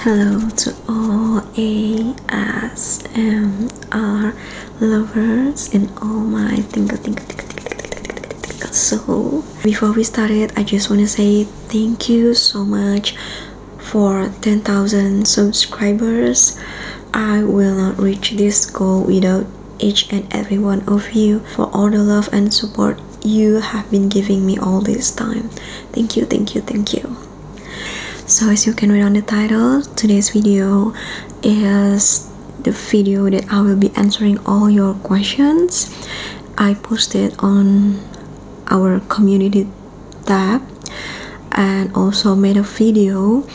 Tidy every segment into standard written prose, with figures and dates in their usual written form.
Hello to all ASMR lovers and all my tingle soul. Before we started, I just want to say thank you so much for 10,000 subscribers. I will not reach this goal without each and every one of you for all the love and support you have been giving me all this time. Thank you. So as you can read on the title, today's video is the video that I will be answering all your questions. I posted on our community tab and also made a video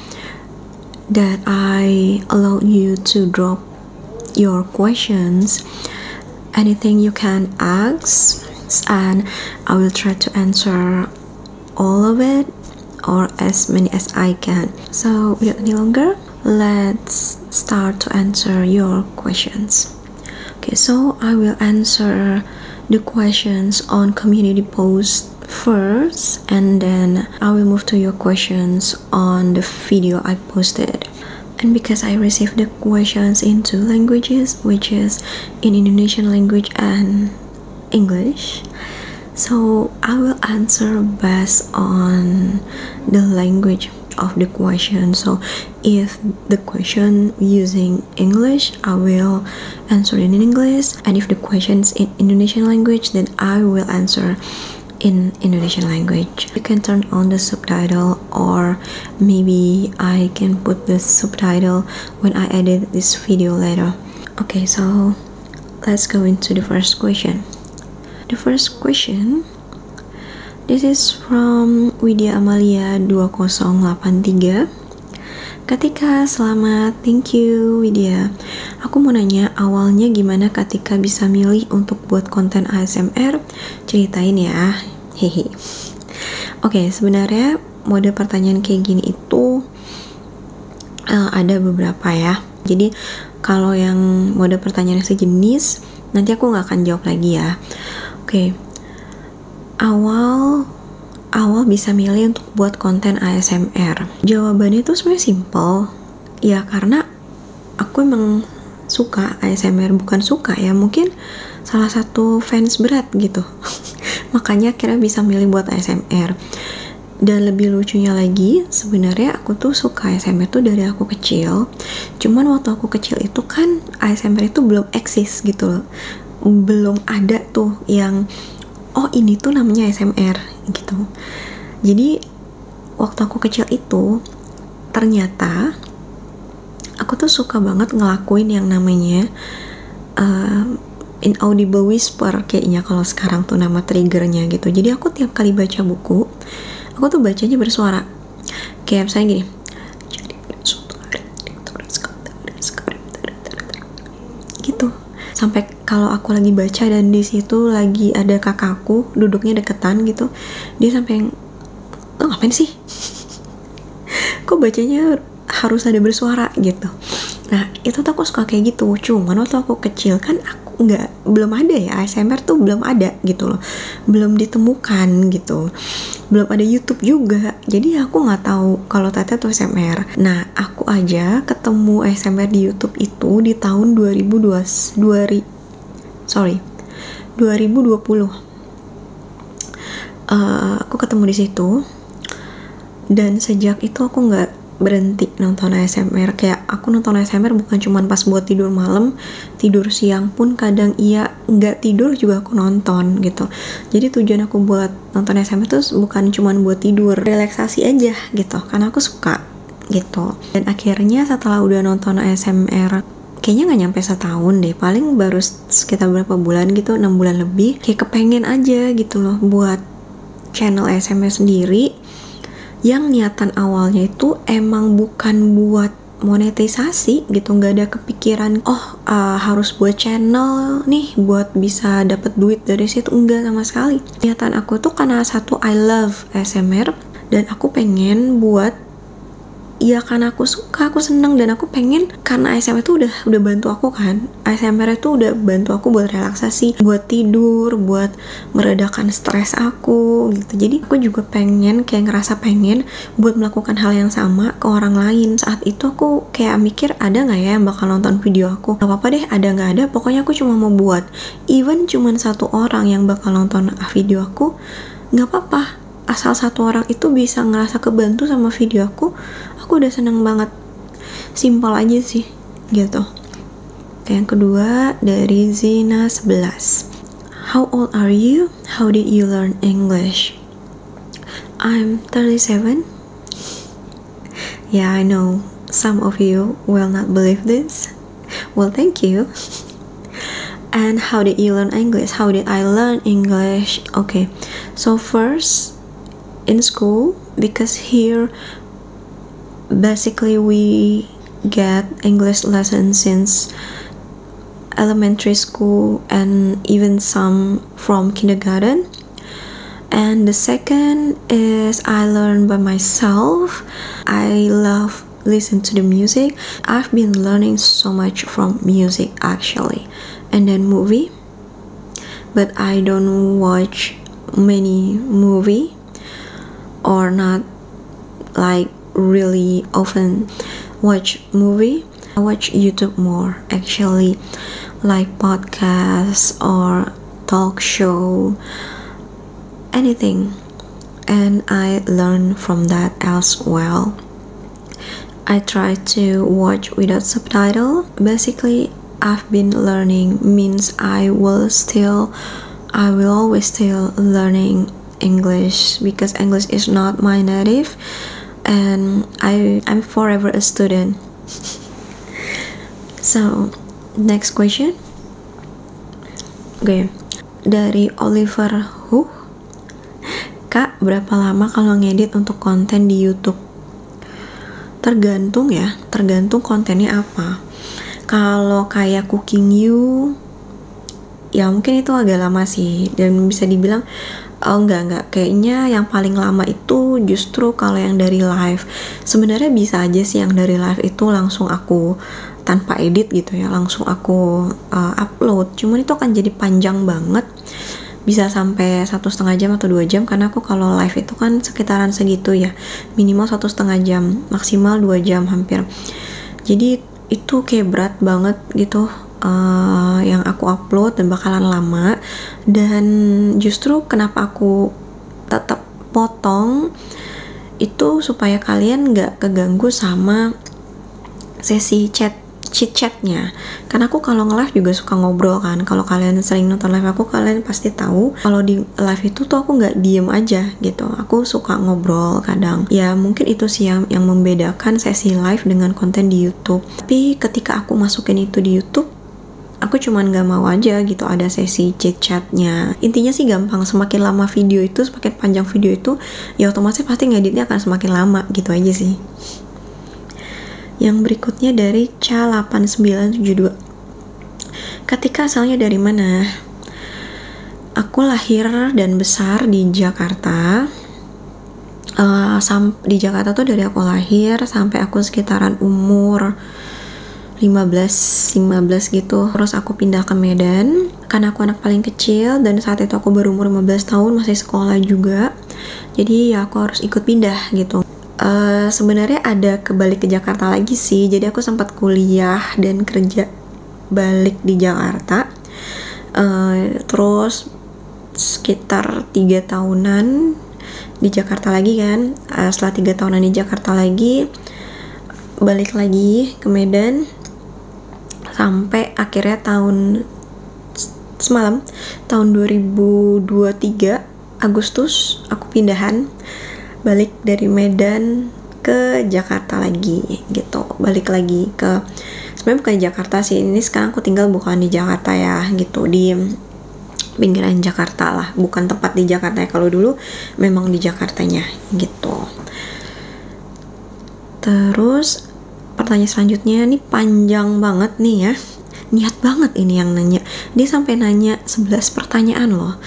that I allowed you to drop your questions, anything you can ask, and I will try to answer all of it or as many as I can. So without any longer, let's start to answer your questions. Okay, so I will answer the questions on community post first, and then I will move to your questions on the video I posted. And because I received the questions in two languages, which is in Indonesian language and English, so I will answer based on the language of the question. So if the question using English, I will answer it in English, and if the question is in Indonesian language, then I will answer in Indonesian language. You can turn on the subtitle, or maybe I can put the subtitle when I edit this video later. Okay, so let's go into the first question. The first question, this is from Widya Amalia 2083. Katika, selamat, thank you Widya. Aku mau nanya, awalnya gimana Katika bisa milih untuk buat konten ASMR? Ceritain ya, hehe. Oke, sebenarnya mode pertanyaan kayak gini itu ada beberapa ya. Jadi kalau yang mode pertanyaan sejenis, nanti aku nggak akan jawab lagi ya. Oke, awal bisa milih untuk buat konten ASMR. Jawabannya itu sebenarnya simple. Ya karena aku emang suka ASMR, bukan suka ya, mungkin salah satu fans berat gitu. Makanya akhirnya bisa milih buat ASMR. Dan lebih lucunya lagi, sebenarnya aku tuh suka ASMR tuh dari aku kecil. Cuman waktu aku kecil itu kan ASMR itu belum eksis gitu loh. Belum ada tuh yang oh ini tuh namanya ASMR gitu. Jadi waktu aku kecil itu ternyata aku tuh suka banget ngelakuin yang namanya inaudible whisper kayaknya kalau sekarang tuh nama triggernya gitu. Jadi aku tiap kali baca buku, aku tuh bacanya bersuara. Kayak misalnya gini, gitu. Sampai kalau aku lagi baca dan di situ lagi ada kakakku duduknya deketan gitu, dia sampai lo ngapain sih? Kok bacanya harus ada bersuara gitu. Nah itu tuh aku suka kayak gitu. Cuman waktu aku kecil kan aku belum ada ya, ASMR tuh belum ada gitu loh, belum ditemukan gitu, belum ada YouTube juga. Jadi aku nggak tahu kalau Tete tuh ASMR. Nah aku aja ketemu ASMR di YouTube itu di tahun 2020. Aku ketemu di situ, dan sejak itu aku nggak berhenti nonton ASMR. Kayak aku nonton ASMR bukan cuma pas buat tidur malam, tidur siang pun kadang iya, nggak tidur juga aku nonton gitu. Jadi tujuan aku buat nonton ASMR tuh bukan cuma buat tidur, relaksasi aja gitu, karena aku suka gitu. Dan akhirnya setelah udah nonton ASMR kayaknya nggak nyampe setahun deh, paling baru sekitar berapa bulan gitu, 6 bulan lebih, kayak kepengen aja gitu loh buat channel ASMR sendiri, yang niatan awalnya itu emang bukan buat monetisasi gitu, nggak ada kepikiran harus buat channel nih buat bisa dapet duit dari situ, enggak sama sekali. Niatan aku tuh karena satu, I love ASMR, dan aku pengen buat ya karena aku suka, aku seneng, dan aku pengen, karena ASMR itu udah bantu aku kan. ASMR itu udah bantu aku buat relaksasi, buat tidur, buat meredakan stres aku gitu. Jadi aku juga pengen, kayak ngerasa pengen buat melakukan hal yang sama ke orang lain. Saat itu aku kayak mikir, ada nggak ya yang bakal nonton video aku? Gak apa-apa deh, ada nggak ada, pokoknya aku cuma mau buat. Even cuman 1 orang yang bakal nonton video aku, nggak apa-apa. Asal 1 orang itu bisa ngerasa kebantu sama video aku udah seneng banget. Simpel aja sih gitu. Yang kedua dari Zina 11. How old are you? How did you learn English? I'm 37. Yeah, I know some of you will not believe this. Well, thank you. And how did you learn English? How did I learn English? Okay, so first in school, because here basically we get English lessons since elementary school and even some from kindergarten. And the second is I learned by myself. I love listen to the music. I've been learning so much from music actually. And then movie, but I don't watch many movie, or not like really often watch movie. I watch YouTube more actually, like podcasts or talk show, anything, and I learn from that as well. I try to watch without subtitle. Basically, I've been learning means I will always still learning English, because English is not my native, and I'm forever a student. So next question. Okay, dari Oliver Hu. Kak, berapa lama kalau ngedit untuk konten di YouTube? Tergantung ya, tergantung kontennya apa. Kalau kayak cooking you, ya mungkin itu agak lama sih, dan bisa dibilang enggak, kayaknya yang paling lama itu justru kalau yang dari live. Sebenarnya bisa aja sih yang dari live itu langsung aku tanpa edit gitu ya, langsung aku upload, cuman itu akan jadi panjang banget, bisa sampai 1,5 jam atau 2 jam, karena aku kalau live itu kan sekitaran segitu ya, minimal 1,5 jam, maksimal 2 jam hampir. Jadi itu kayak berat banget gitu yang aku upload, dan bakalan lama. Dan justru kenapa aku tetap potong itu supaya kalian gak keganggu sama sesi chit-chatnya, karena aku kalau nge-live juga suka ngobrol kan. Kalau kalian sering nonton live aku, kalian pasti tahu kalau di live itu tuh aku nggak diem aja gitu, aku suka ngobrol kadang. Ya mungkin itu sih yang membedakan sesi live dengan konten di YouTube. Tapi ketika aku masukin itu di YouTube, aku cuman gak mau aja gitu ada sesi chit-chatnya. Intinya sih gampang, semakin lama video itu, semakin panjang video itu, ya otomatis pasti ngeditnya akan semakin lama gitu aja sih. Yang berikutnya dari Ca8972. Ketika asalnya dari mana? Aku lahir dan besar di Jakarta. Di Jakarta tuh dari aku lahir sampai aku sekitaran umur 15 gitu. Terus aku pindah ke Medan karena aku anak paling kecil, dan saat itu aku baru umur 15 tahun, masih sekolah juga. Jadi ya aku harus ikut pindah gitu. Sebenarnya ada kebalik ke Jakarta lagi sih. Jadi aku sempat kuliah dan kerja balik di Jakarta. Terus sekitar 3 tahunan di Jakarta lagi kan. Setelah 3 tahunan di Jakarta lagi, balik lagi ke Medan sampai akhirnya tahun 2023 Agustus aku pindahan balik dari Medan ke Jakarta lagi gitu. Balik lagi ke, sebenarnya bukan di Jakarta sih, ini sekarang aku tinggal bukan di Jakarta ya gitu, di pinggiran Jakarta lah, bukan tepat di Jakarta ya. Kalau dulu memang di Jakartanya gitu. Terus pertanyaan selanjutnya ini panjang banget nih ya, niat banget ini yang nanya. Dia sampai nanya 11 pertanyaan loh.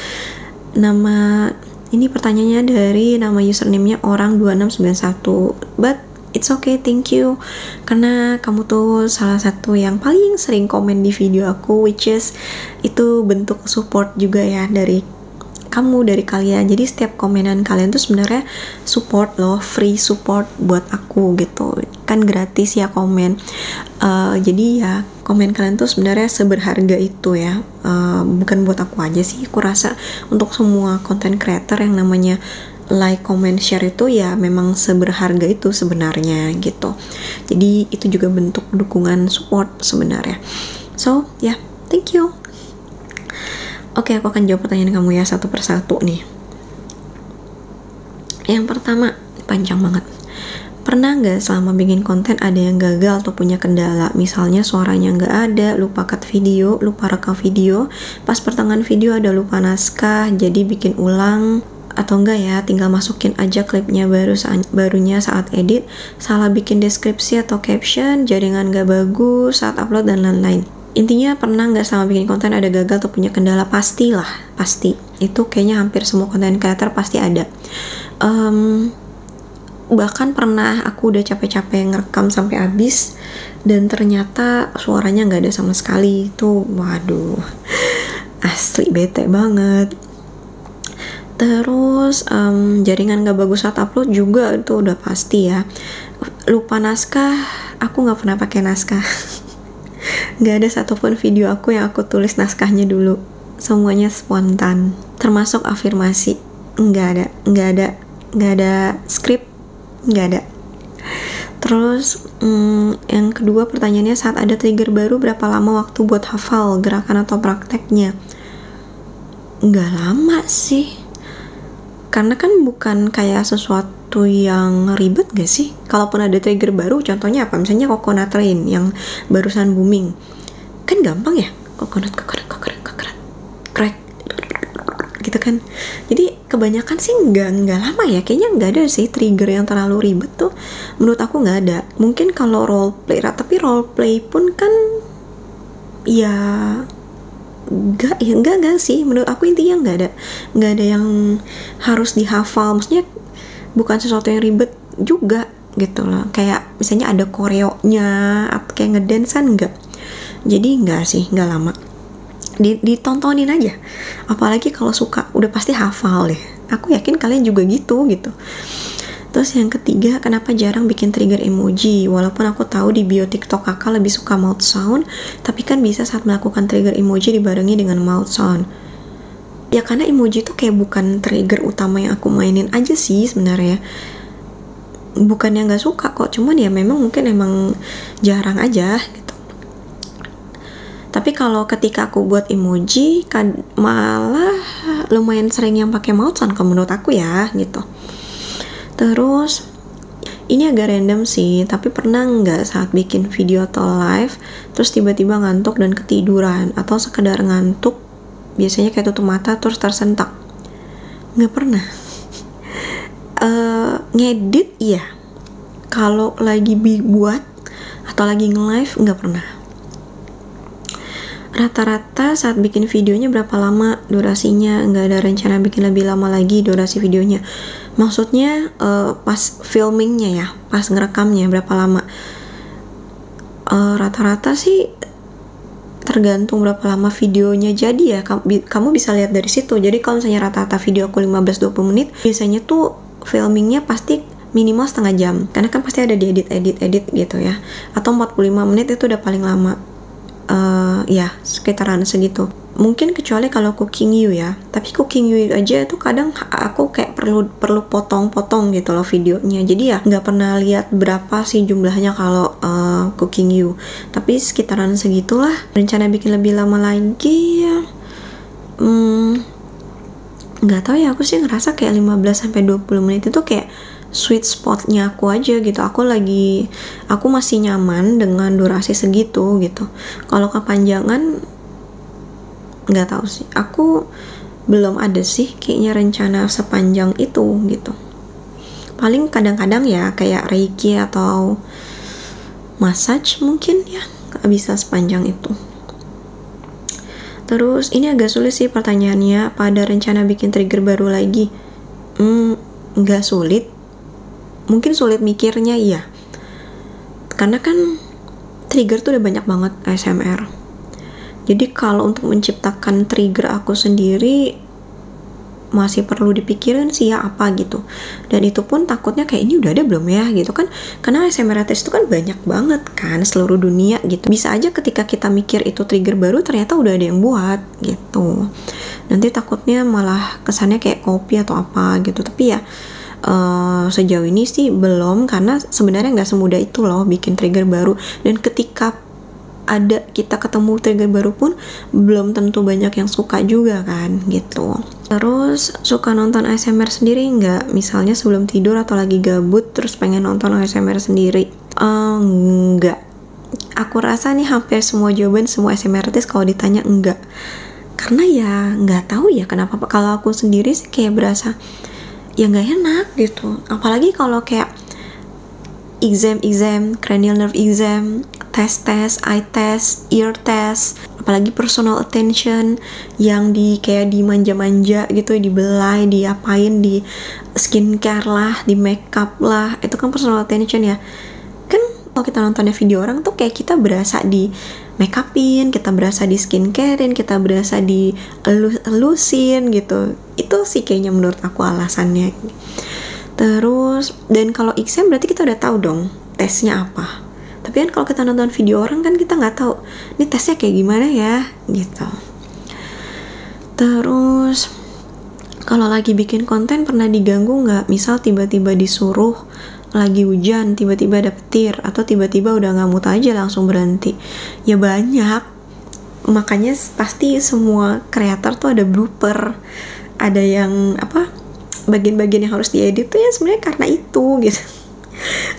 Ini pertanyaannya dari nama username-nya orang 2691, but it's okay, thank you, karena kamu tuh salah satu yang paling sering komen di video aku, which is itu bentuk support juga ya dari kamu, dari kalian. Jadi setiap komenan kalian tuh sebenarnya support loh, free support buat aku gitu, kan gratis ya komen. Jadi ya komen kalian tuh sebenarnya seberharga itu ya, bukan buat aku aja sih, aku rasa untuk semua content creator yang namanya like, comment, share itu ya memang seberharga itu sebenarnya gitu. Jadi itu juga bentuk dukungan support sebenarnya. So ya, thank you. Oke, aku akan jawab pertanyaan kamu ya satu persatu nih. Yang pertama, panjang banget. Pernah nggak selama bikin konten ada yang gagal atau punya kendala? Misalnya suaranya nggak ada, lupa cut video, lupa rekam video, pas pertengahan video ada lupa naskah, jadi bikin ulang, atau enggak ya, tinggal masukin aja klipnya barunya saat edit, salah bikin deskripsi atau caption, jaringan nggak bagus saat upload, dan lain-lain. Intinya pernah nggak sama bikin konten ada gagal atau punya kendala? Pastilah, pasti. Itu kayaknya hampir semua content creator pasti ada. Bahkan pernah aku udah capek-capek ngerekam sampai habis dan ternyata suaranya nggak ada sama sekali. Itu waduh, asli bete banget. Terus jaringan nggak bagus saat upload juga itu udah pasti ya. Lupa naskah, aku nggak pernah pakai naskah. Nggak ada satupun video aku yang aku tulis naskahnya dulu, semuanya spontan. Termasuk afirmasi, nggak ada skrip, nggak ada. Terus yang kedua pertanyaannya, saat ada trigger baru berapa lama waktu buat hafal gerakan atau prakteknya? Nggak lama sih, karena kan bukan kayak sesuatu yang ribet gak sih. Kalaupun ada trigger baru, contohnya apa? Misalnya Coconut Rain yang barusan booming, kan gampang ya, coconut crack gitu kan. Jadi kebanyakan sih nggak lama ya, kayaknya nggak ada sih trigger yang terlalu ribet tuh, menurut aku nggak ada. Mungkin kalau roleplay, tapi roleplay pun kan ya enggak sih, menurut aku intinya nggak ada yang harus dihafal, maksudnya bukan sesuatu yang ribet juga gitu loh. Kayak misalnya ada koreonya, kayak ngedance kan enggak. Jadi enggak sih, nggak lama. Ditontonin aja, apalagi kalau suka udah pasti hafal deh. Aku yakin kalian juga gitu. Terus yang ketiga, kenapa jarang bikin trigger emoji? Walaupun aku tahu di bio TikTok kakak lebih suka mouth sound, tapi kan bisa saat melakukan trigger emoji dibarengi dengan mouth sound. Ya karena emoji itu kayak bukan trigger utama yang aku mainin aja sih sebenarnya. Bukannya nggak suka kok, cuman ya memang mungkin emang jarang aja gitu. Tapi kalau ketika aku buat emoji, malah lumayan sering yang pakai mouth sound kalau menurut aku ya gitu. Terus ini agak random sih, tapi pernah nggak saat bikin video atau live terus tiba-tiba ngantuk dan ketiduran, atau sekedar ngantuk biasanya kayak tutup mata terus tersentak? Nggak pernah. Ngedit iya, kalau lagi buat atau lagi nge-live nggak pernah. Rata-rata saat bikin videonya berapa lama durasinya? Nggak ada rencana bikin lebih lama lagi durasi videonya. Maksudnya pas filmingnya ya, pas ngerekamnya berapa lama? Rata-rata sih tergantung berapa lama videonya jadi ya, kamu bisa lihat dari situ. Jadi kalau misalnya rata-rata video aku 15-20 menit, biasanya tuh filmingnya pasti minimal setengah jam, karena kan pasti ada di edit gitu ya. Atau 45 menit itu udah paling lama. Ya sekitaran segitu. Mungkin kecuali kalau Cooking You ya, tapi Cooking You aja tuh kadang aku kayak perlu potong-potong gitu loh videonya. Jadi ya nggak pernah lihat berapa sih jumlahnya kalau Cooking You, tapi sekitaran segitulah. Rencana bikin lebih lama lagi ya, nggak tahu ya. Aku sih ngerasa kayak 15-20 menit itu kayak sweet spotnya aku aja gitu. Aku masih nyaman dengan durasi segitu gitu. Kalau kepanjangan nggak tahu sih, aku belum ada sih kayaknya rencana sepanjang itu gitu. Paling kadang-kadang ya kayak reiki atau massage mungkin ya nggak bisa sepanjang itu. Terus ini agak sulit sih pertanyaannya, apa ada rencana bikin trigger baru lagi? Nggak sulit. Mungkin sulit mikirnya iya, karena kan trigger tuh udah banyak banget ASMR. Jadi kalau untuk menciptakan trigger aku sendiri masih perlu dipikirin sih ya apa gitu. Dan itu pun takutnya kayak ini udah ada belum ya gitu kan. Karena ASMR artist itu kan banyak banget kan seluruh dunia gitu. Bisa aja ketika kita mikir itu trigger baru ternyata udah ada yang buat gitu. Nanti takutnya malah kesannya kayak copy atau apa gitu. Tapi ya sejauh ini sih belum, karena sebenarnya nggak semudah itu loh bikin trigger baru. Dan ketika ada kita ketemu trigger baru pun belum tentu banyak yang suka juga kan gitu. Terus suka nonton ASMR sendiri nggak? Misalnya sebelum tidur atau lagi gabut terus pengen nonton ASMR sendiri? Nggak. Aku rasa nih hampir semua jawaban semua ASMR artis kalau ditanya enggak. Karena ya nggak tahu ya kenapa. Kalau aku sendiri sih kayak berasa ya nggak enak gitu. Apalagi kalau kayak exam, cranial nerve exam, tes, eye test, ear test, apalagi personal attention yang kayak dimanja-manja gitu, dibelai, diapain, di skincare lah, di makeup lah, itu kan personal attention ya. Kan kalau kita nontonnya video orang tuh kayak kita berasa di makeupin, kita berasa di skincarein, kita berasa di elusin gitu. Itu sih kayaknya menurut aku alasannya. Terus, dan kalau exam berarti kita udah tahu dong tesnya apa. Tapi kan kalau kita nonton video orang kan kita nggak tahu ini tesnya kayak gimana ya gitu. Terus kalau lagi bikin konten pernah diganggu nggak? Misal tiba-tiba disuruh lagi hujan, tiba-tiba ada petir, atau tiba-tiba udah nggak mood aja langsung berhenti. Ya banyak. Makanya pasti semua kreator tuh ada blooper, ada yang bagian-bagian yang harus diedit tuh ya sebenarnya karena itu gitu.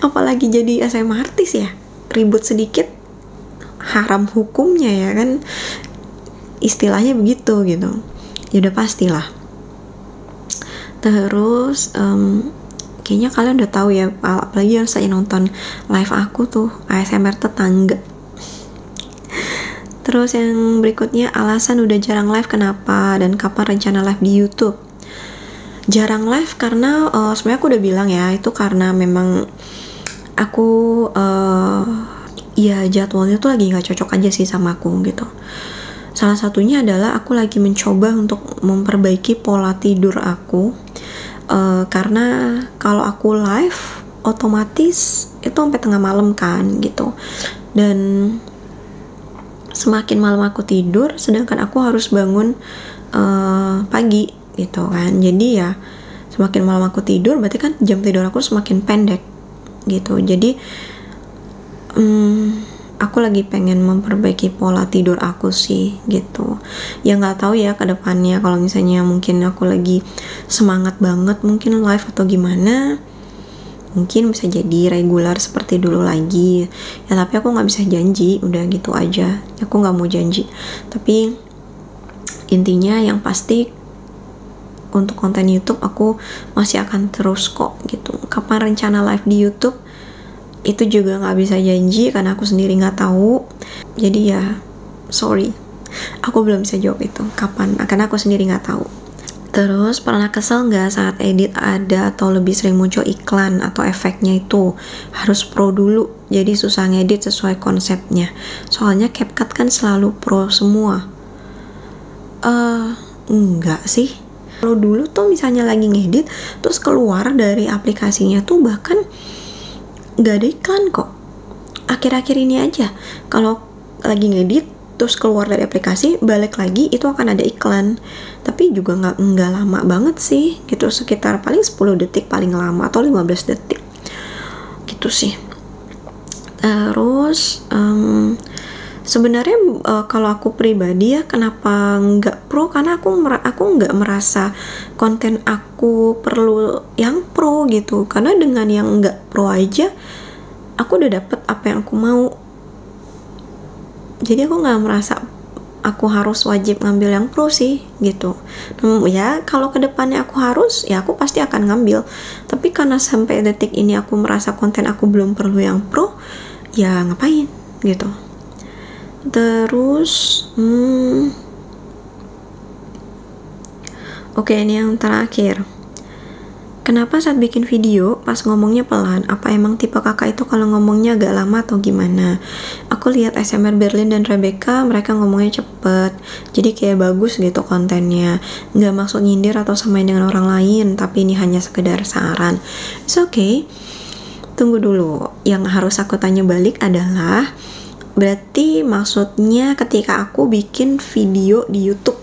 Apalagi jadi ASMR artis ya, ribut sedikit haram hukumnya ya kan, istilahnya begitu gitu. Ya udah pastilah. Terus kayaknya kalian udah tahu ya, apalagi yang saya nonton live aku tuh ASMR tetangga. Terus yang berikutnya, alasan udah jarang live kenapa dan kapan rencana live di YouTube? Jarang live karena sebenarnya aku udah bilang ya, itu karena memang aku ya jadwalnya tuh lagi nggak cocok aja sih sama aku gitu. Salah satunya adalah aku lagi mencoba untuk memperbaiki pola tidur aku, karena kalau aku live otomatis itu sampai tengah malam kan gitu, dan semakin malam aku tidur sedangkan aku harus bangun pagi gitu kan. Jadi ya semakin malam aku tidur berarti kan jam tidur aku semakin pendek gitu. Jadi aku lagi pengen memperbaiki pola tidur aku sih gitu. Ya nggak tahu ya ke depannya, kalau misalnya mungkin aku lagi semangat banget mungkin live atau gimana, mungkin bisa jadi regular seperti dulu lagi ya. Tapi aku nggak bisa janji, udah gitu aja, aku nggak mau janji. Tapi intinya yang pasti untuk konten YouTube aku masih akan terus kok gitu. Kapan rencana live di YouTube itu juga nggak bisa janji karena aku sendiri nggak tahu. Jadi ya sorry, aku belum bisa jawab itu kapan, karena aku sendiri nggak tahu. Terus pernah kesel nggak saat edit ada atau lebih sering muncul iklan atau efeknya itu harus pro dulu, jadi susah ngedit sesuai konsepnya? Soalnya CapCut kan selalu pro semua. Enggak sih. Kalau dulu tuh misalnya lagi ngedit terus keluar dari aplikasinya tuh bahkan nggak ada iklan kok. Akhir-akhir ini aja kalau lagi ngedit terus keluar dari aplikasi balik lagi itu akan ada iklan, tapi juga nggak lama banget sih gitu, sekitar paling 10 detik paling lama atau 15 detik gitu sih. Terus sebenarnya kalau aku pribadi ya kenapa nggak pro, karena aku nggak merasa konten aku perlu yang pro gitu. Karena dengan yang nggak pro aja aku udah dapet apa yang aku mau, jadi aku nggak merasa aku harus wajib ngambil yang pro sih gitu. Ya kalau kedepannya aku harus, ya aku pasti akan ngambil. Tapi karena sampai detik ini aku merasa konten aku belum perlu yang pro, ya ngapain gitu. Terus oke, ini yang terakhir. kenapa saat bikin video pas ngomongnya pelan? Apa emang tipe kakak itu kalau ngomongnya agak lama atau gimana? Aku lihat ASMR Berlin dan Rebecca, mereka ngomongnya cepet, jadi kayak bagus gitu kontennya. Nggak maksud nyindir atau samain dengan orang lain, tapi ini hanya sekedar saran. It's okay. Tunggu dulu, yang harus aku tanya balik adalah, berarti maksudnya ketika aku bikin video di YouTube,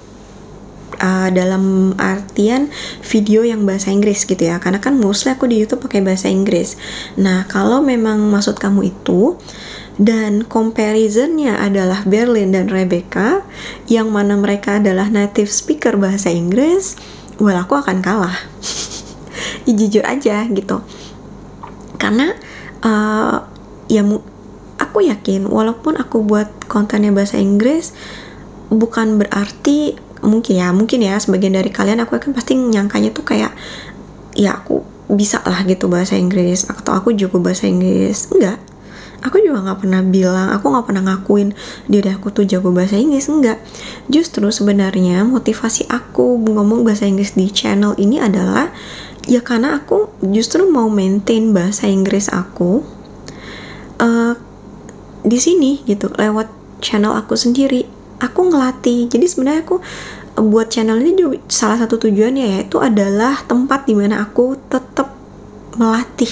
dalam artian video yang bahasa Inggris gitu ya, karena kan mostly aku di YouTube pakai bahasa Inggris. Nah, kalau memang maksud kamu itu dan comparisonnya adalah Berlin dan Rebecca, yang mana mereka adalah native speaker bahasa Inggris, well, aku akan kalah. Ya, jujur aja gitu, karena aku yakin walaupun aku buat kontennya bahasa Inggris, bukan berarti mungkin ya sebagian dari kalian, aku yakin pasti nyangkanya tuh kayak ya aku bisa lah gitu bahasa Inggris atau aku jago bahasa Inggris. Enggak, aku juga nggak pernah bilang, aku nggak pernah ngakuin diri aku tuh jago bahasa Inggris. Enggak, justru sebenarnya motivasi aku ngomong bahasa Inggris di channel ini adalah ya karena aku justru mau maintain bahasa Inggris aku di sini gitu, lewat channel aku sendiri. Aku ngelatih. Jadi sebenarnya aku buat channel ini juga salah satu tujuannya yaitu adalah tempat dimana aku tetap melatih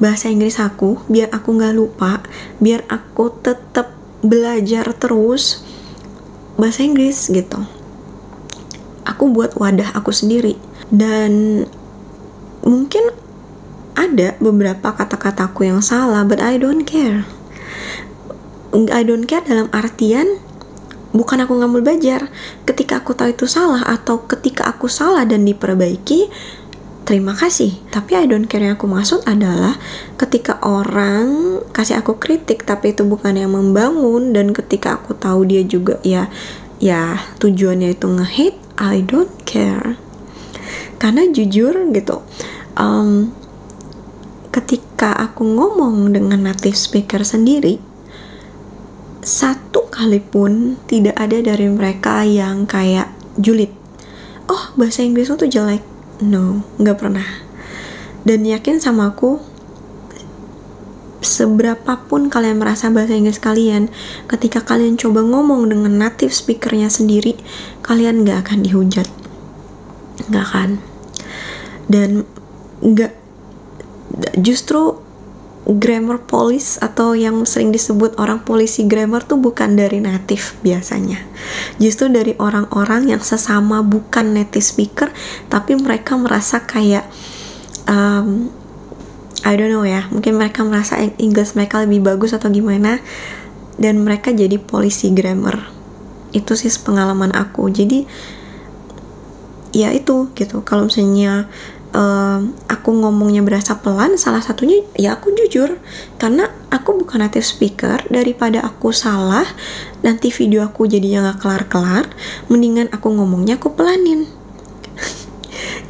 bahasa Inggris aku, biar aku nggak lupa, biar aku tetap belajar terus bahasa Inggris gitu. Aku buat wadah aku sendiri, dan mungkin ada beberapa kata-kataku yang salah, but I don't care. I don't care dalam artian bukan aku nggak mau belajar. Ketika aku tahu itu salah atau ketika aku salah dan diperbaiki, terima kasih. Tapi I don't care yang aku maksud adalah ketika orang kasih aku kritik tapi itu bukan yang membangun, dan ketika aku tahu dia juga ya tujuannya itu nge-hate, I don't care. Karena jujur gitu, ketika aku ngomong dengan native speaker sendiri, satu kali pun tidak ada dari mereka yang kayak julid, oh bahasa Inggris tuh jelek. No, nggak pernah. Dan yakin sama aku, seberapapun kalian merasa bahasa Inggris kalian, ketika kalian coba ngomong dengan native speakernya sendiri, kalian nggak akan dihujat, nggak akan. Dan nggak, justru grammar police atau yang sering disebut orang polisi grammar tuh bukan dari native biasanya, justru dari orang-orang yang sesama bukan native speaker tapi mereka merasa kayak I don't know ya, mungkin mereka merasa English mereka lebih bagus atau gimana, dan mereka jadi polisi grammar. Itu sih pengalaman aku. Jadi ya itu gitu, kalau misalnya aku ngomongnya berasa pelan, salah satunya ya aku jujur, karena aku bukan native speaker. Daripada aku salah nanti video aku jadinya gak kelar-kelar, mendingan aku ngomongnya aku pelanin.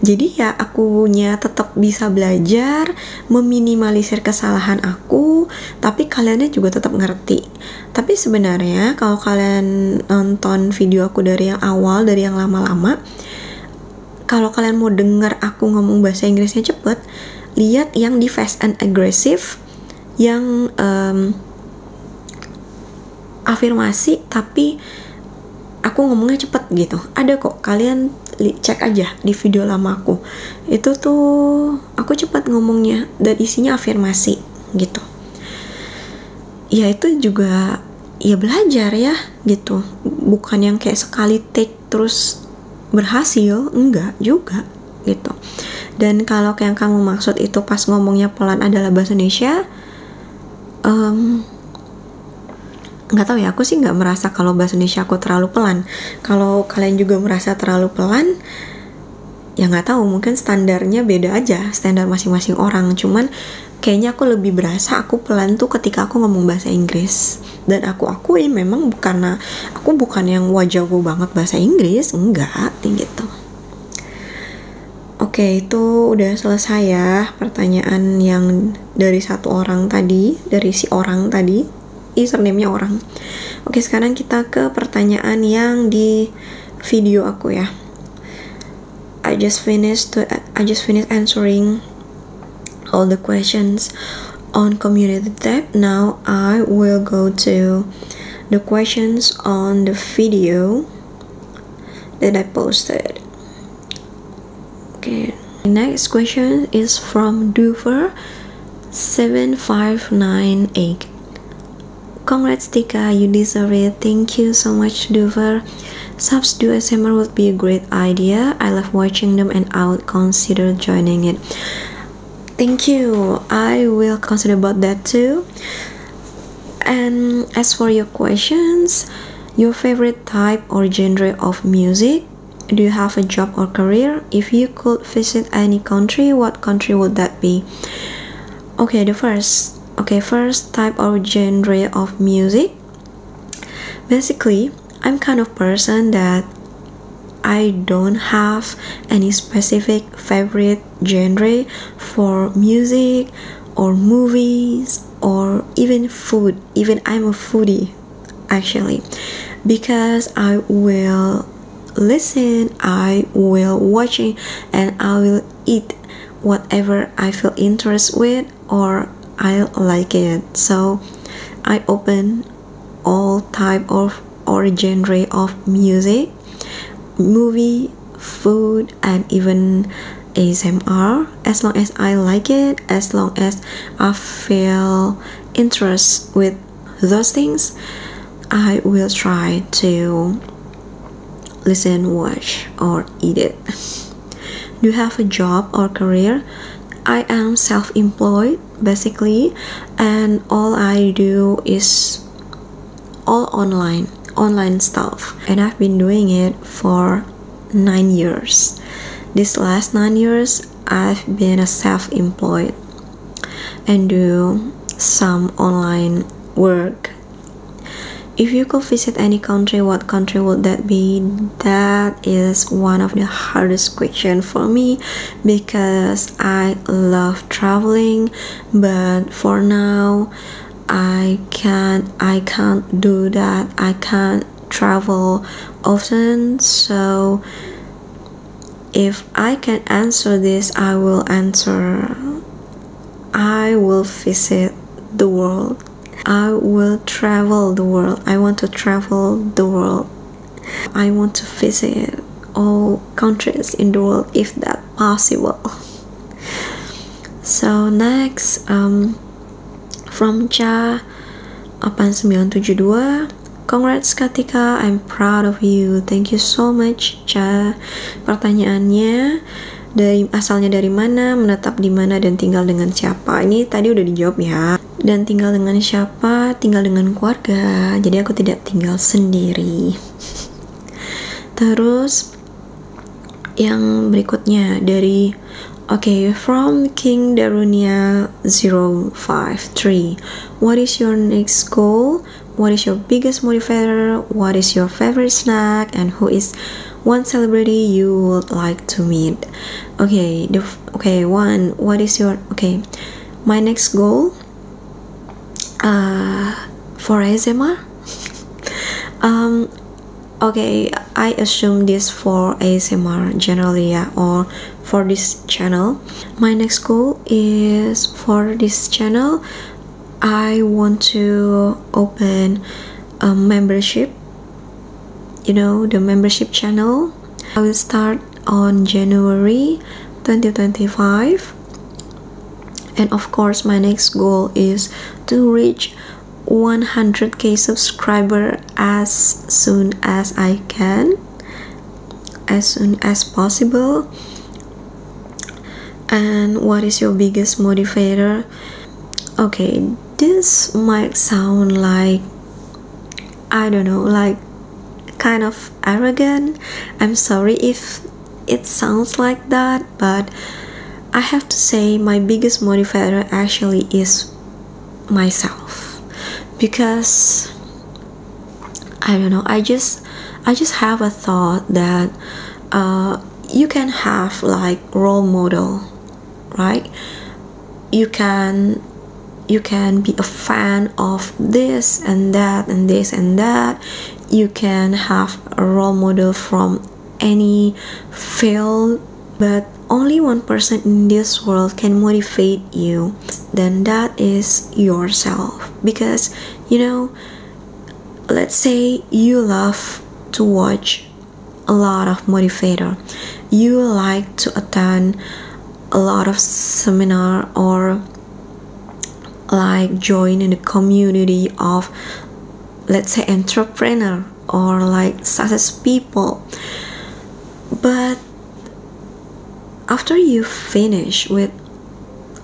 Jadi ya akunya tetap bisa belajar, meminimalisir kesalahan aku, tapi kaliannya juga tetap ngerti. Tapi sebenarnya kalau kalian nonton video aku dari yang awal, dari yang lama-lama, kalau kalian mau dengar aku ngomong bahasa Inggrisnya cepet, lihat yang di fast and aggressive, yang afirmasi tapi aku ngomongnya cepet gitu. Ada kok, kalian cek aja di video lama aku. Itu tuh aku cepet ngomongnya dan isinya afirmasi gitu. Ya itu juga ya belajar ya gitu. Bukan yang kayak sekali take terus berhasil, enggak juga gitu. Dan kalau yang kamu maksud itu pas ngomongnya pelan adalah bahasa Indonesia, nggak tahu ya, aku sih nggak merasa kalau bahasa Indonesia aku terlalu pelan. Kalau kalian juga merasa terlalu pelan, ya nggak tahu, mungkin standarnya beda aja, standar masing-masing orang. Cuman kayaknya aku lebih berasa aku pelan tuh ketika aku ngomong bahasa Inggris. Dan aku akuin memang karena aku bukan yang jago banget bahasa Inggris, enggak gitu. Oke, itu udah selesai ya pertanyaan yang dari satu orang tadi, dari si orang tadi, username-nya orang. Oke, sekarang kita ke pertanyaan yang di video aku ya. I just finished answering all the questions on community tab. Now I will go to the questions on the video that I posted. Okay, next question is from Duver7598. Congrats Tika, you deserve it. Thank you so much, Duver. Subs do ASMR would be a great idea. I love watching them and I would consider joining it. Thank you. I will consider about that too. And as for your questions, your favorite type or genre of music? Do you have a job or career? If you could visit any country, what country would that be? Okay, first type or genre of music. Basically, I'm kind of person that I don't have any specific favorite genre for music or movies or even food. Even I'm a foodie actually, because I will listen, I will watching, and I will eat whatever I feel interest with or I like it. So I open all type of or genre of music, movie, food, and even ASMR, as long as I like it, as long as I feel interest with those things, I will try to listen, watch, or eat it. Do you have a job or career? I am self-employed basically, and all I do is all online stuff, and I've been doing it for 9 years. This last 9 years I've been a self-employed and do some online work. If you could visit any country, what country would that be? That is one of the hardest questions for me because I love traveling, but for now I can't do that. I can't travel often, so if I can answer this, I will answer I will visit the world. I will travel the world. I want to travel the world. I want to visit all countries in the world if that's possible. So next, from Cha 8972, congrats Katika, I'm proud of you. Thank you so much Cha. Pertanyaannya, asalnya dari mana, menetap di mana, dan tinggal dengan siapa? Ini tadi udah dijawab ya. Dan tinggal dengan siapa? Tinggal dengan keluarga. Jadi aku tidak tinggal sendiri. Terus yang berikutnya dari from King Darunia 053. What is your next goal? What is your biggest motivator? What is your favorite snack? And who is one celebrity you would like to meet? What is your my next goal for ASMR? I assume this for ASMR generally, or for this channel. My next goal is for this channel, I want to open a membership, the membership channel. I will start on January 2025, and of course my next goal is to reach 100k subscriber as soon as I can, as soon as possible. And what is your biggest motivator? This might sound like, I don't know, like kind of arrogant. I'm sorry if it sounds like that, but I have to say my biggest motivator actually is myself, because I don't know, I just have a thought that you can have like role model, right? You can be a fan of this and that and this and that. You can have a role model from any field but only one person in this world can motivate you, then that is yourself. Because let's say you love to watch a lot of motivator, you like to attend a lot of seminar, or like join in the community of, let's say, entrepreneur or like success people. But after you finish with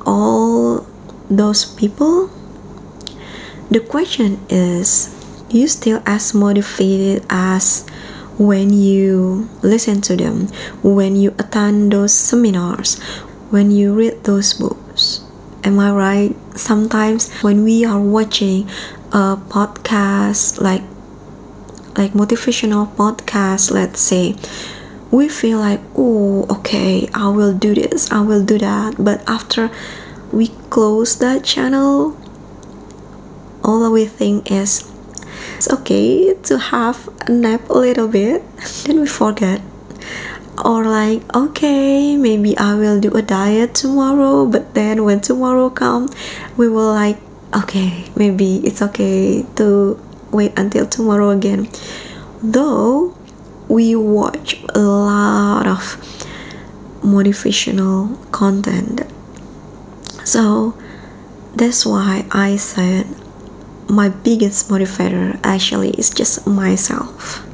all those people, the question is, you still as motivated as when you listen to them, when you attend those seminars, when you read those books? Am I right? Sometimes when we are watching a podcast, like motivational podcast, let's say, we feel like, oh, okay, I will do this, I will do that. But after we close that channel, all we think is, it's okay to have a nap a little bit, then we forget. Or like, okay, maybe I will do a diet tomorrow, but then when tomorrow comes, we will like, okay, maybe it's okay to wait until tomorrow again. Though we watch a lot of motivational content. So that's why I said my biggest motivator actually is just myself.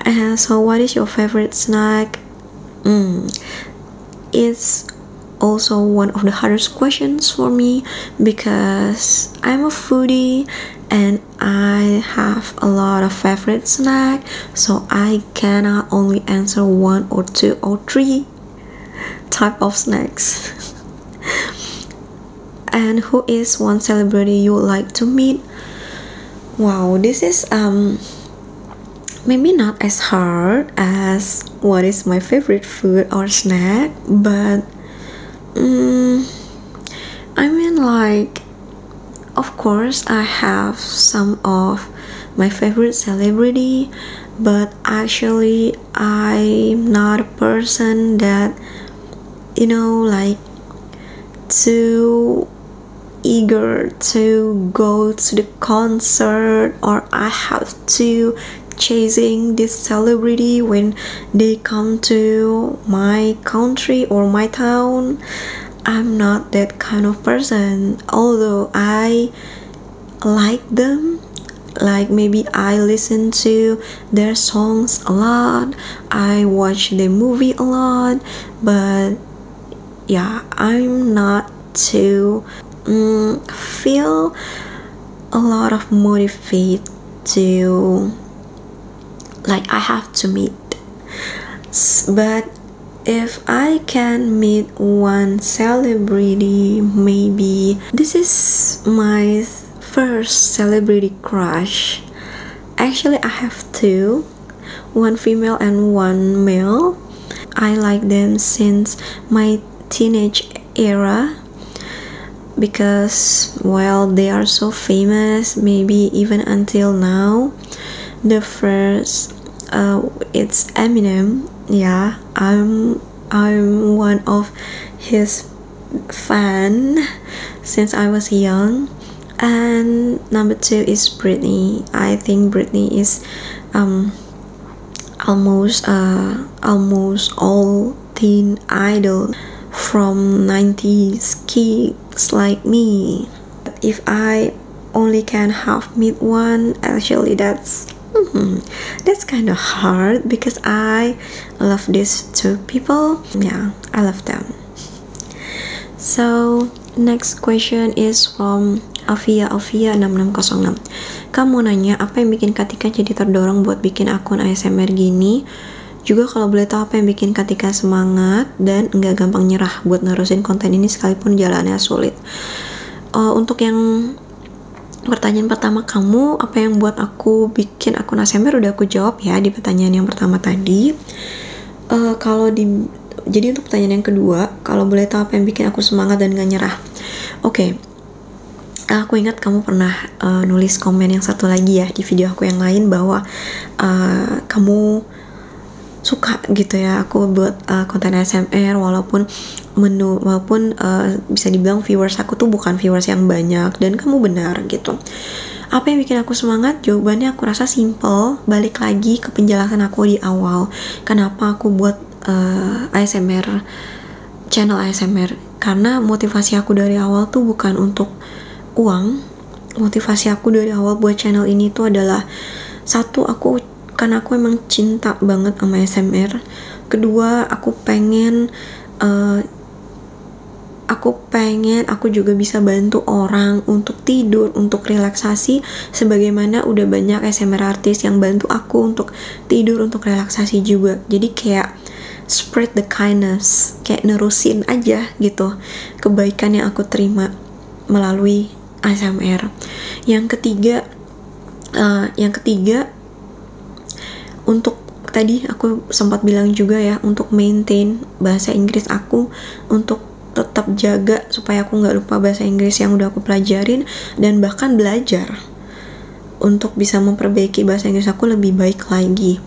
And so what is your favorite snack? It's also one of the hardest questions for me, because I'm a foodie and I have a lot of favorite snack, so I cannot only answer one or two or three type of snacks. And who is one celebrity you would like to meet? Wow, this is maybe not as hard as what is my favorite food or snack, but I mean, like, of course I have some of my favorite celebrity, but actually I'm not a person that, like, too eager to go to the concert, or I have to chasing this celebrity when they come to my country or my town. I'm not that kind of person, although I like them. Like, maybe I listen to their songs a lot, I watch the movie a lot, but yeah, I'm not to feel a lot of motivate to, like, I have to meet. But if I can meet one celebrity, maybe this is my first celebrity crush. Actually, I have two, one female and one male. I like them since my teenage era, because, well, they are so famous, maybe even until now. The first, it's Eminem. Yeah, I'm one of his fan since I was young. And number two is Britney. I think Britney is almost all teen idol from 90s kids like me. If I only can have meet one, actually that's kind of hard, because I love these two people. Yeah, I love them. So next question is from Avia 6606. Kamu nanya apa yang bikin Katika jadi terdorong buat bikin akun ASMR gini? Juga kalau boleh tahu apa yang bikin Katika semangat dan nggak gampang nyerah buat nerusin konten ini sekalipun jalannya sulit. Untuk yang pertanyaan pertama kamu, apa yang buat aku bikin akun ASMR, udah aku jawab ya di pertanyaan yang pertama tadi. Jadi untuk pertanyaan yang kedua, kalau boleh tahu apa yang bikin aku semangat dan gak nyerah. Oke. Aku ingat kamu pernah nulis komen yang satu lagi ya di video aku yang lain, bahwa kamu suka gitu ya aku buat konten ASMR, walaupun bisa dibilang viewers aku tuh bukan viewers yang banyak, dan kamu benar gitu. Apa yang bikin aku semangat? Jawabannya aku rasa simple, balik lagi ke penjelasan aku di awal. Kenapa aku buat ASMR, channel ASMR? Karena motivasi aku dari awal tuh bukan untuk uang. Motivasi aku dari awal buat channel ini tuh adalah satu, karena aku emang cinta banget sama ASMR. Kedua, aku pengen aku juga bisa bantu orang untuk tidur, untuk relaksasi, sebagaimana udah banyak ASMR artis yang bantu aku untuk tidur, untuk relaksasi juga. Jadi kayak spread the kindness, kayak nerusin aja gitu kebaikan yang aku terima melalui ASMR. Yang ketiga untuk tadi aku sempat bilang juga ya, untuk maintain bahasa Inggris aku, untuk tetap jaga supaya aku nggak lupa bahasa Inggris yang udah aku pelajarin, dan bahkan belajar untuk bisa memperbaiki bahasa Inggris aku lebih baik lagi.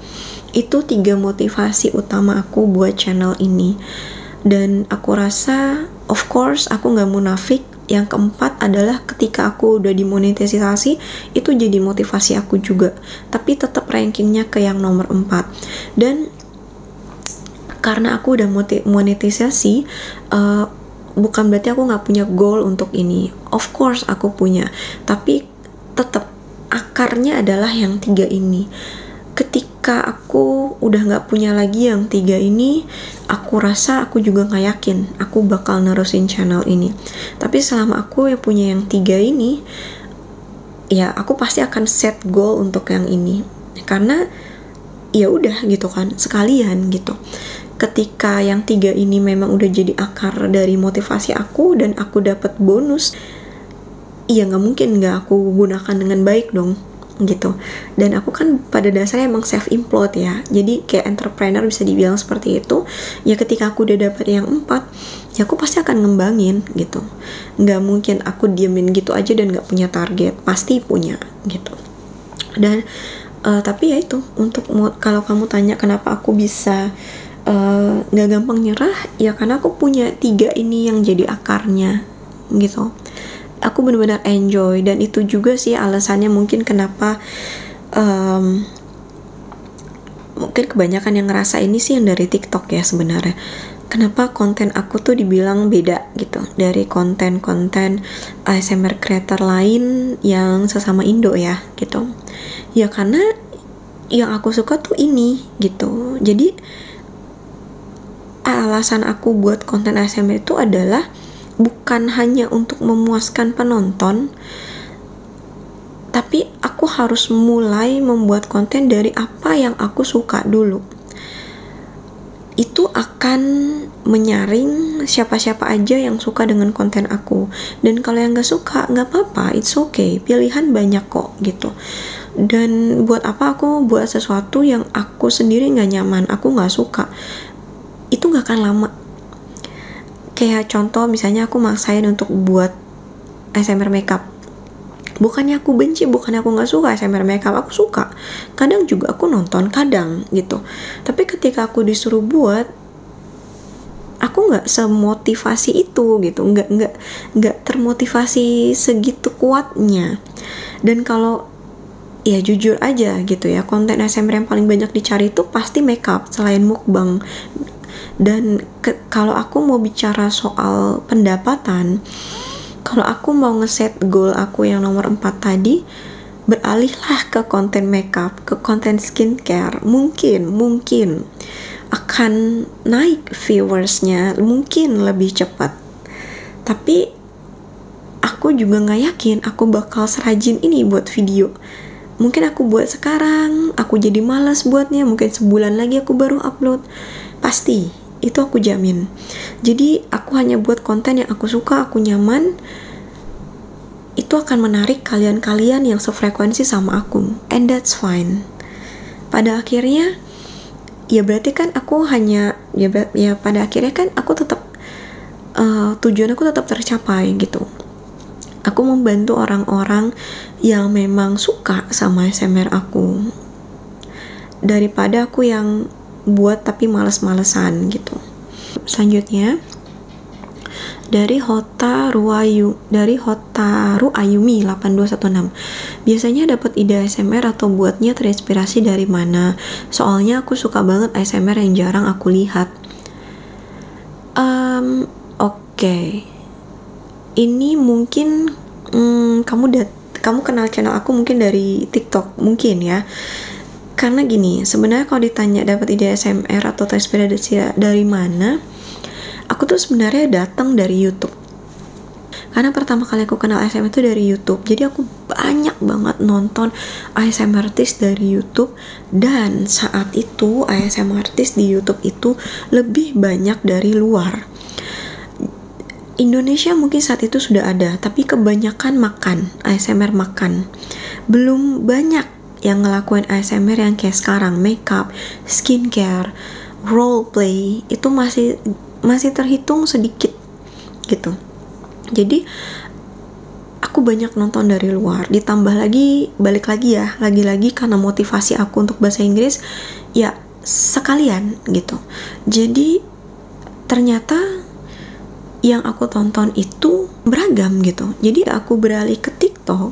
Itu 3 motivasi utama aku buat channel ini. Dan aku rasa of course aku nggak munafik, yang keempat adalah ketika aku udah dimonetisasi, itu jadi motivasi aku juga, tapi tetap rankingnya ke yang nomor 4. Dan karena aku udah monetisasi, bukan berarti aku nggak punya goal untuk ini. Of course aku punya, tapi tetap akarnya adalah yang 3 ini. Ketika aku udah nggak punya lagi yang 3 ini, aku rasa aku juga nggak yakin aku bakal nerusin channel ini. Tapi selama aku yang punya yang 3 ini, ya aku pasti akan set goal untuk yang ini, karena ya udah gitu kan, sekalian gitu. Ketika yang 3 ini memang udah jadi akar dari motivasi aku dan aku dapat bonus, ya nggak mungkin nggak aku gunakan dengan baik dong gitu. Dan aku kan pada dasarnya emang self-employed ya, jadi kayak entrepreneur bisa dibilang seperti itu. Ya ketika aku udah dapet yang 4, ya aku pasti akan ngembangin gitu. Nggak mungkin aku diemin gitu aja dan nggak punya target, pasti punya gitu. Dan tapi ya itu, untuk kalau kamu tanya kenapa aku bisa nggak gampang nyerah, ya karena aku punya 3 ini yang jadi akarnya gitu. Aku benar-benar enjoy, dan itu juga sih alasannya mungkin kenapa mungkin kebanyakan yang ngerasa ini sih yang dari TikTok ya sebenarnya. Kenapa konten aku tuh dibilang beda gitu dari konten-konten ASMR creator lain yang sesama Indo ya gitu. Ya karena yang aku suka tuh ini gitu. Jadi alasan aku buat konten ASMR itu adalah bukan hanya untuk memuaskan penonton, tapi aku harus mulai membuat konten dari apa yang aku suka dulu. Itu akan menyaring siapa-siapa aja yang suka dengan konten aku. Dan kalau yang gak suka, gak apa-apa, it's okay, pilihan banyak kok gitu. Dan buat apa aku buat sesuatu yang aku sendiri gak nyaman, aku gak suka, itu gak akan lama. Kayak contoh misalnya aku maksain untuk buat ASMR makeup, bukannya aku benci, bukannya aku gak suka ASMR makeup, aku suka, kadang juga aku nonton, kadang gitu. Tapi ketika aku disuruh buat, aku gak semotivasi itu gitu, gak termotivasi segitu kuatnya. Dan kalau ya jujur aja gitu ya, konten ASMR yang paling banyak dicari itu pasti makeup selain mukbang. Dan kalau aku mau bicara soal pendapatan, kalau aku mau ngeset goal aku yang nomor 4 tadi, beralihlah ke konten makeup, ke konten skincare, mungkin akan naik viewersnya, mungkin lebih cepat. Tapi aku juga gak yakin aku bakal serajin ini buat video. Mungkin aku buat sekarang, aku jadi malas buatnya, mungkin sebulan lagi aku baru upload. Pasti, itu aku jamin. Jadi aku hanya buat konten yang aku suka, aku nyaman. Itu akan menarik kalian-kalian yang sefrekuensi sama aku, and that's fine. Pada akhirnya ya berarti kan aku hanya ya pada akhirnya kan aku tetap tujuan aku tetap tercapai gitu. Aku membantu orang-orang yang memang suka sama ASMR aku, daripada aku yang buat tapi males-malesan gitu. Selanjutnya dari Hotaru Ayumi 8216. Biasanya dapat ide ASMR atau buatnya terinspirasi dari mana? Soalnya aku suka banget ASMR yang jarang aku lihat. Oke. Ini mungkin kamu kenal channel aku mungkin dari TikTok mungkin ya. Karena gini, sebenarnya kalau ditanya dapat ide ASMR atau terinspirasi dari mana, aku tuh sebenarnya datang dari YouTube. Karena pertama kali aku kenal ASMR itu dari YouTube. Jadi aku banyak banget nonton ASMR artis dari YouTube, dan saat itu ASMR artis di YouTube itu lebih banyak dari luar. Indonesia mungkin saat itu sudah ada, tapi kebanyakan makan, ASMR makan. Belum banyak yang ngelakuin ASMR yang kayak sekarang, makeup, skincare, role play, itu masih terhitung sedikit gitu. Jadi aku banyak nonton dari luar, ditambah lagi balik lagi karena motivasi aku untuk bahasa Inggris ya sekalian gitu. Jadi ternyata yang aku tonton itu beragam gitu. Jadi aku beralih ke TikTok.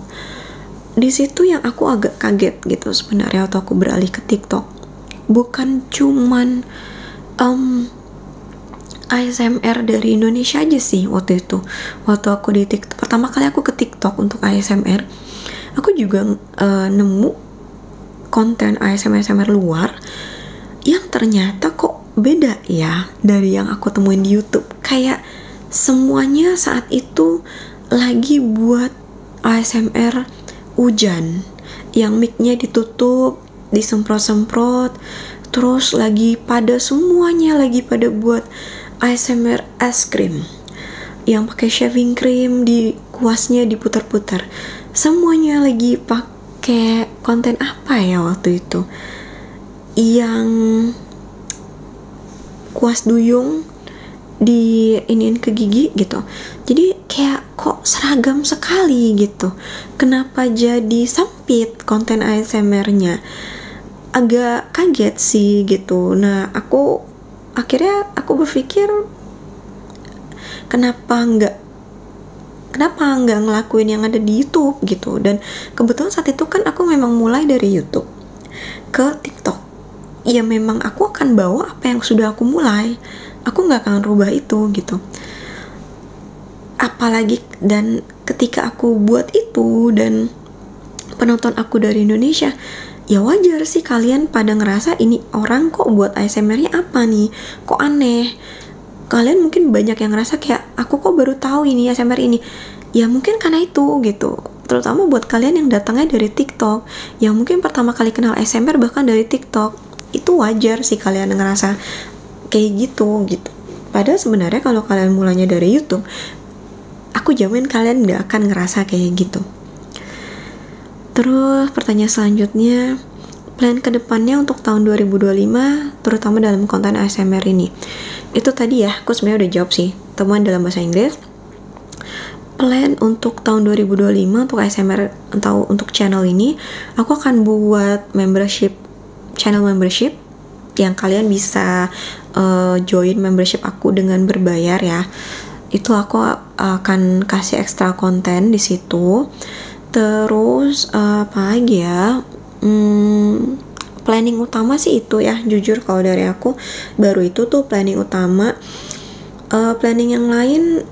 Di situ yang aku agak kaget gitu sebenarnya, atau aku beralih ke TikTok bukan cuman ASMR dari Indonesia aja sih waktu itu. Waktu aku di TikTok, pertama kali aku ke TikTok untuk ASMR, aku juga nemu konten ASMR luar yang ternyata kok beda ya dari yang aku temuin di YouTube. Kayak semuanya saat itu lagi buat ASMR hujan, yang mic-nya ditutup, disemprot-semprot, terus semuanya lagi pada buat ASMR es krim yang pakai shaving cream, di kuasnya diputar-putar. Semuanya lagi pakai konten apa ya waktu itu, yang kuas duyung diinin ke gigi gitu. Jadi kayak kok seragam sekali gitu. Kenapa jadi sempit konten ASMR-nya? Agak kaget sih gitu. Nah, akhirnya aku berpikir kenapa nggak ngelakuin yang ada di YouTube gitu. Dan kebetulan saat itu kan aku memang mulai dari YouTube ke TikTok. Ya memang aku akan bawa apa yang sudah aku mulai. Aku nggak akan rubah itu gitu. Apalagi dan ketika aku buat itu dan penonton aku dari Indonesia, ya wajar sih kalian pada ngerasa ini orang kok buat ASMR-nya apa nih, kok aneh. Kalian mungkin banyak yang ngerasa kayak aku kok baru tahu ini ASMR ini. Ya mungkin karena itu gitu. Terutama buat kalian yang datangnya dari TikTok, yang mungkin pertama kali kenal ASMR bahkan dari TikTok, itu wajar sih kalian ngerasa kayak gitu. Padahal sebenarnya kalau kalian mulanya dari YouTube, aku jamin kalian gak akan ngerasa kayak gitu. Terus pertanyaan selanjutnya, plan kedepannya untuk tahun 2025 terutama dalam konten ASMR ini. Itu tadi ya, aku sebenarnya udah jawab sih, temuan dalam bahasa Inggris. Plan untuk tahun 2025 untuk ASMR atau untuk channel ini, aku akan buat channel membership yang kalian bisa join membership aku dengan berbayar ya. Itu aku akan kasih ekstra konten di situ. Terus apa lagi ya? Planning utama sih itu ya, jujur kalau dari aku baru itu tuh planning utama. Planning yang lain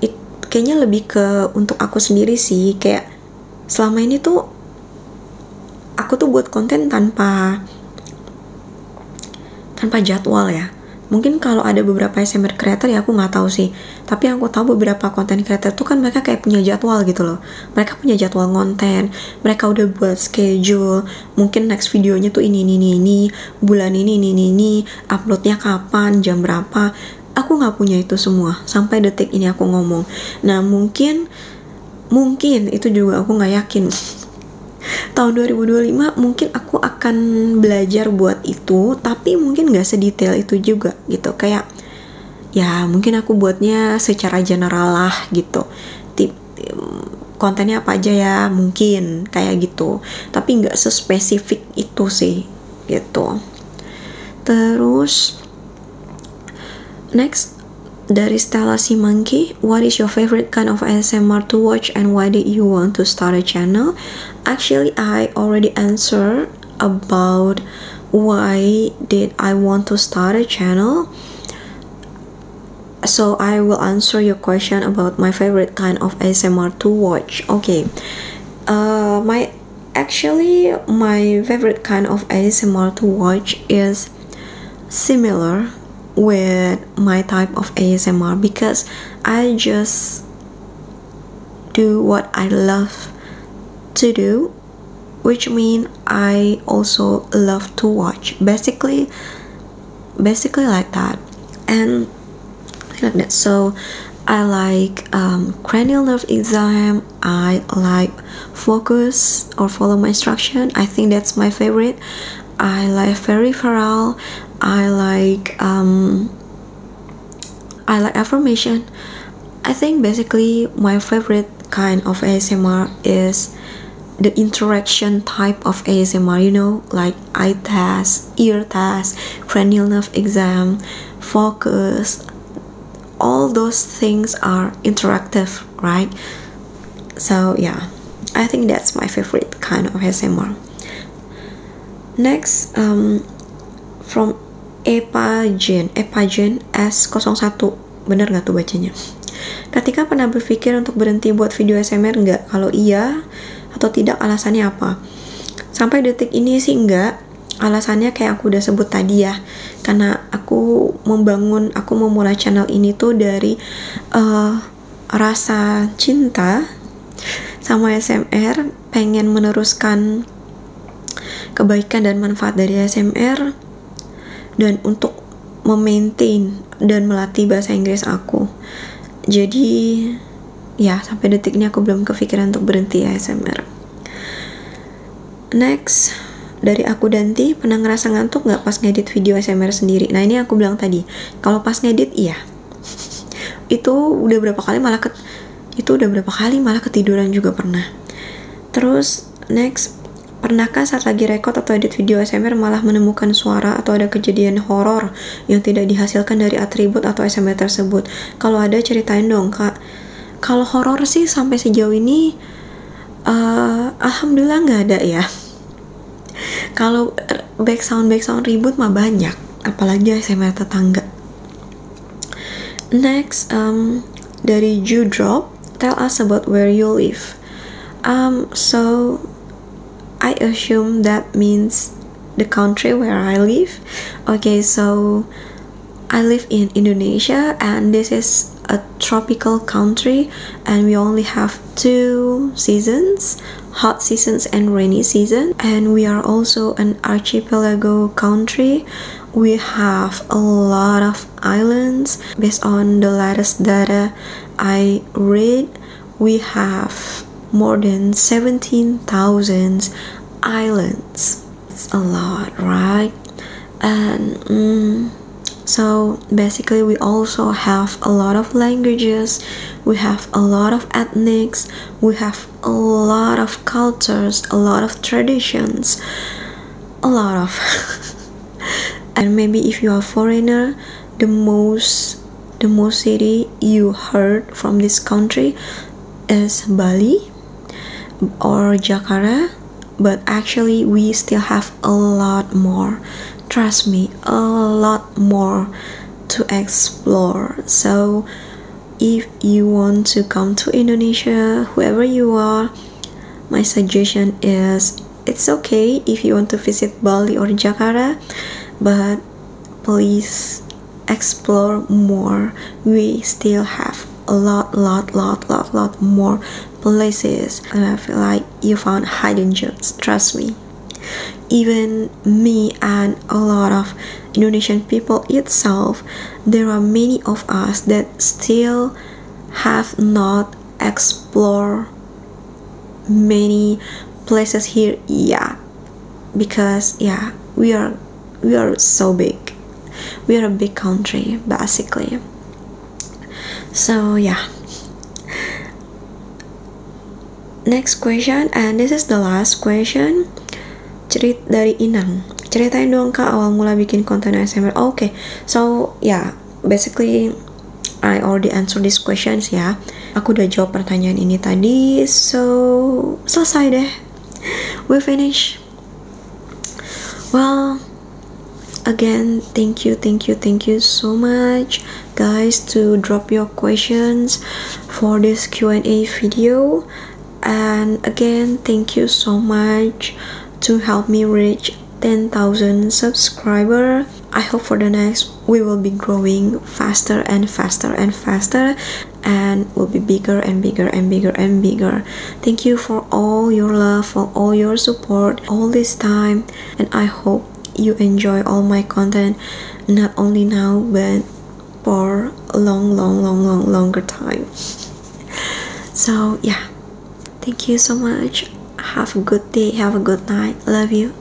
kayaknya lebih ke untuk aku sendiri sih. Kayak selama ini tuh aku tuh buat konten tanpa jadwal ya. Mungkin kalau ada beberapa ASMR creator ya aku nggak tahu sih, tapi yang aku tahu beberapa konten creator tuh kan mereka kayak punya jadwal gitu loh. Mereka punya jadwal konten, mereka udah buat schedule, mungkin next videonya tuh ini, bulan ini, uploadnya kapan, jam berapa. Aku nggak punya itu semua sampai detik ini aku ngomong. Nah mungkin itu juga aku nggak yakin. Tahun 2025 mungkin aku akan belajar buat itu, tapi mungkin gak sedetail itu juga gitu. Kayak ya mungkin aku buatnya secara general lah gitu, kontennya apa aja ya mungkin kayak gitu, tapi gak sespesifik itu sih gitu. Terus next dari Stella Si Monkey, what is your favorite kind of ASMR to watch and why did you want to start a channel? Actually, I already answered about why did I want to start a channel. So I will answer your question about my favorite kind of ASMR to watch. Okay, my favorite kind of ASMR to watch is similar with my type of ASMR because I just do what I love to do, which means I also love to watch. Basically like that. And like that. So I like cranial nerve exam, I like focus or follow my instruction. I think that's my favorite. I like peripheral. I like affirmation. I think basically my favorite kind of ASMR is the interaction type of ASMR, you know, like eye test, ear test, cranial nerve exam, focus. All those things are interactive, right? So yeah, I think that's my favorite kind of ASMR. Next, from Epagen S01, bener nggak tuh bacanya? Ketika pernah berpikir untuk berhenti buat video ASMR nggak? Kalau iya atau tidak, alasannya apa? Sampai detik ini sih nggak. Alasannya kayak aku udah sebut tadi ya, karena aku memulai channel ini tuh dari rasa cinta sama ASMR, pengen meneruskan kebaikan dan manfaat dari ASMR, dan untuk memaintain dan melatih bahasa Inggris aku. Jadi ya, sampai detik ini aku belum kepikiran untuk berhenti ASMR. Next, dari aku Danti, pernah ngerasa ngantuk nggak pas ngedit video ASMR sendiri? Nah, ini aku bilang tadi, kalau pas ngedit iya. itu udah berapa kali malah ketiduran juga pernah. Terus next, pernahkah saat lagi record atau edit video ASMR malah menemukan suara atau ada kejadian horor yang tidak dihasilkan dari atribut atau ASMR tersebut? Kalau ada, ceritain dong, Kak. Kalau horor sih sampai sejauh ini alhamdulillah nggak ada ya. Kalau background ribut mah banyak, apalagi ASMR tetangga. Next, dari Judrop, tell us about where you live. So I assume that means the country where I live. Okay, so I live in Indonesia, and this is a tropical country, and we only have 2 seasons, hot seasons and rainy season. And we are also an archipelago country. We have a lot of islands. Based on the latest data I read, we have more than 17,000 islands. It's a lot, right? And so basically we also have a lot of languages, we have a lot of ethnics, we have a lot of cultures, a lot of traditions, a lot of and maybe if you are a foreigner, the most city you heard from this country is Bali or Jakarta, but actually we still have a lot more, trust me, a lot more to explore. So if you want to come to Indonesia, whoever you are, my suggestion is it's okay if you want to visit Bali or Jakarta, but please explore more. We still have a lot more places, and I feel like you found hidden gems, trust me. Even me and a lot of Indonesian people itself, there are many of us that still have not explored many places here yet, because yeah, we are so big. We are a big country basically. So yeah, next question, and this is the last question. Cerit dari Inang, ceritain dong Kak awal mula bikin konten ASMR. Okay, so yeah, basically I already answered these questions ya. Aku udah jawab pertanyaan ini tadi. So selesai deh, we finish. Well, again, thank you so much guys to drop your questions for this Q&A video. And again, thank you so much to help me reach 10,000 subscribers. I hope for the next we will be growing faster and faster and faster, and will be bigger and bigger and bigger and bigger. Thank you for all your love, for all your support all this time, and I hope you enjoy all my content, not only now but for a longer time. So yeah, thank you so much. Have a good day, have a good night. Love you.